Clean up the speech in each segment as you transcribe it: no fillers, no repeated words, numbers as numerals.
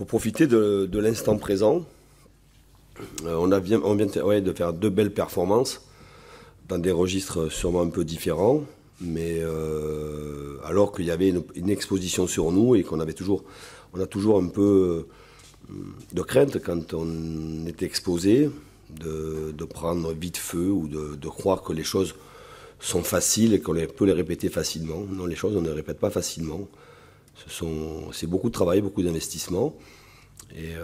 faut profiter de l'instant présent. On vient de faire 2 belles performances dans des registres sûrement un peu différents, mais alors qu'il y avait une exposition sur nous et on a toujours un peu de crainte quand on est exposé, de prendre vite feu ou de croire que les choses sont faciles et qu'on peut les répéter facilement. Non, les choses, on ne les répète pas facilement. C'est beaucoup de travail, beaucoup d'investissement. Et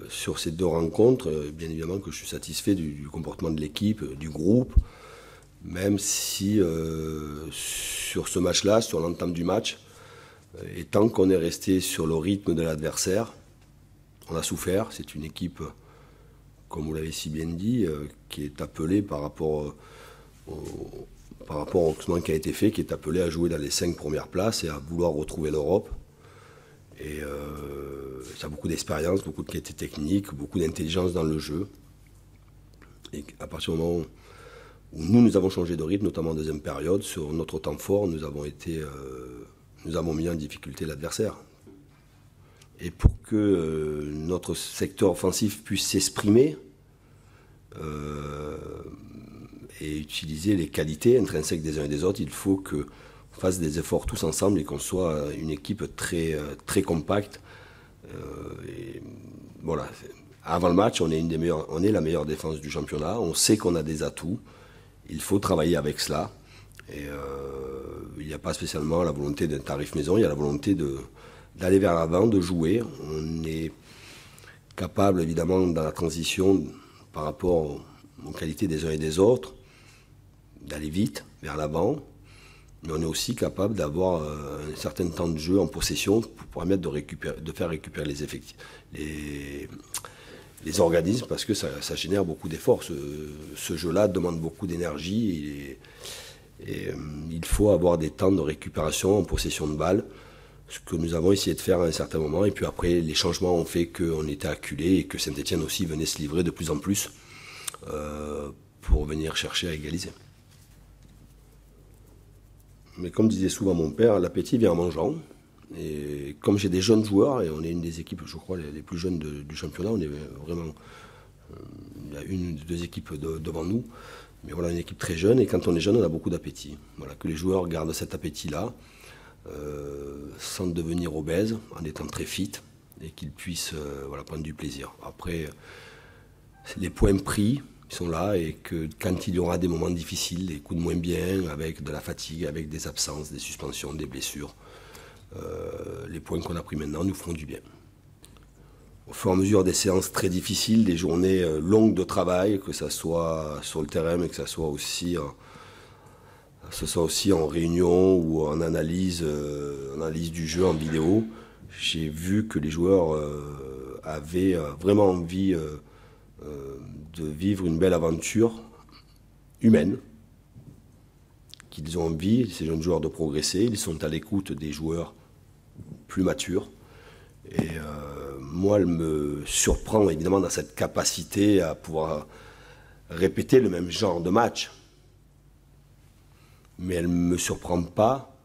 sur ces 2 rencontres, bien évidemment que je suis satisfait du comportement de l'équipe, du groupe, même si sur ce match-là, sur l'entame du match, et tant qu'on est resté sur le rythme de l'adversaire, on a souffert. C'est une équipe, comme vous l'avez si bien dit, qui est appelée par rapport au classement qui a été fait, qui est appelée à jouer dans les 5 premières places et à vouloir retrouver l'Europe. Et ça a beaucoup d'expérience, beaucoup de qualité technique, beaucoup d'intelligence dans le jeu. Et à partir du moment où nous avons changé de rythme, notamment en deuxième période, sur notre temps fort, nous avons mis en difficulté l'adversaire. Et pour que notre secteur offensif puisse s'exprimer et utiliser les qualités intrinsèques des uns et des autres, il faut qu'on fasse des efforts tous ensemble et qu'on soit une équipe très, très compacte. Et voilà. Avant le match, on est la meilleure défense du championnat. On sait qu'on a des atouts. Il faut travailler avec cela. Et il n'y a pas spécialement la volonté d'un tarif maison, il y a la volonté d'aller vers l'avant, de jouer. On est capable, évidemment, dans la transition, par rapport aux qualités des uns et des autres, d'aller vite vers l'avant. Mais on est aussi capable d'avoir un certain temps de jeu en possession pour permettre de faire récupérer les effectifs, les organismes, parce que ça génère beaucoup d'efforts. Ce jeu-là demande beaucoup d'énergie et il faut avoir des temps de récupération en possession de balle, ce que nous avons essayé de faire à un certain moment. Et puis après, les changements ont fait qu'on était acculé et que Saint-Étienne aussi venait se livrer de plus en plus pour venir chercher à égaliser. Mais comme disait souvent mon père, l'appétit vient en mangeant. Et comme j'ai des jeunes joueurs, et on est une des équipes, je crois, les plus jeunes du championnat, on est vraiment... il y a 1 ou 2 équipes devant nous, mais voilà, une équipe très jeune, et quand on est jeune, on a beaucoup d'appétit. Voilà, que les joueurs gardent cet appétit-là, sans devenir obèses, en étant très fit, et qu'ils puissent prendre du plaisir. Après, les points pris, ils sont là, et que quand il y aura des moments difficiles, des coups de moins bien, avec de la fatigue, avec des absences, des suspensions, des blessures, les points qu'on a pris maintenant nous feront du bien. Au fur et à mesure des séances très difficiles, des journées longues de travail, que ce soit sur le terrain, mais que ce soit aussi en réunion ou en analyse du jeu en vidéo, j'ai vu que les joueurs avaient vraiment envie de vivre une belle aventure humaine, qu'ils ont envie, ces jeunes joueurs, de progresser. Ils sont à l'écoute des joueurs plus matures. Et moi, elle me surprend évidemment dans cette capacité à pouvoir répéter le même genre de match. Mais elle ne me surprend pas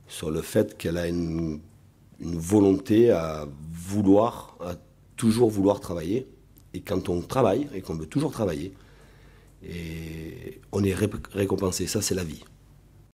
sur le fait qu'elle a une volonté à toujours vouloir travailler. Et quand on travaille, et qu'on veut toujours travailler, et on est récompensé. Ça, c'est la vie.